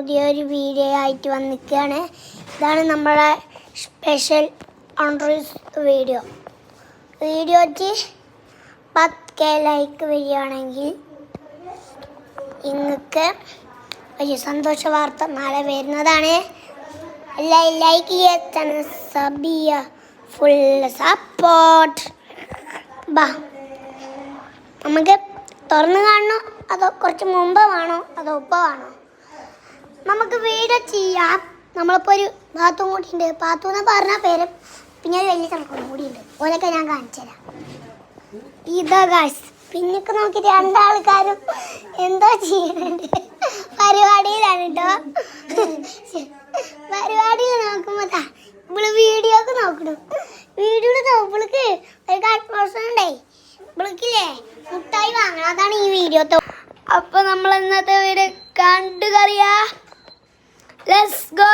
പുതിയൊരു വീഡിയോ ആയിട്ട് വന്നിരിക്കുകയാണ്. ഇതാണ് നമ്മളെ സ്പെഷ്യൽ അൺറീസ് വീഡിയോയ്ക്ക് 10K ലൈക്ക് വരികയാണെങ്കിൽ നിങ്ങൾക്ക് ഒരു സന്തോഷ വാർത്ത നാളെ വരുന്നതാണ്. ലൈക്ക് ചെയ്യുക, സബ് ചെയ്യുക, ഫുൾ സപ്പോർട്ട്. നമുക്ക് തുറന്ന് കാണണോ അതോ കുറച്ച് മുമ്പ് വേണോ അതോ ഉപ്പ വേണോ? നമുക്ക് വീഡിയോ ചെയ്യാം. നമ്മളിപ്പോൾ ഒരു പാത്തും കൂടിയുണ്ട്. പാത്തു എന്ന് പറഞ്ഞ പേര് പിന്നെ ഒരു വലിയ ചെറുക്കും കൂടിയുണ്ട്. ഓരൊക്കെ ഞാൻ കാണിച്ചു തരാം. ഇതാ ഗായ്സ്, പിന്നൊക്കെ നോക്കി രണ്ടാൾക്കാരും എന്തോ ചെയ്യുന്നുണ്ട്. പരിപാടിയിലാണ് കേട്ടോ. പരിപാടിയിൽ നോക്കുമ്പോൾ ഇവള് വീഡിയോ ഒക്കെ നോക്കണം. വീഡിയോയിൽ നോക്കുമ്പോൾക്ക് ഒരു കൺഫ്യൂഷനുണ്ടേ. ഇവൾക്കില്ലേ മുട്ടായി വാങ്ങണം. അതാണ് ഈ വീഡിയോ. അപ്പോൾ നമ്മൾ ഇന്നത്തെ വീഡിയോ കണ്ടു കറിയാ. Let's go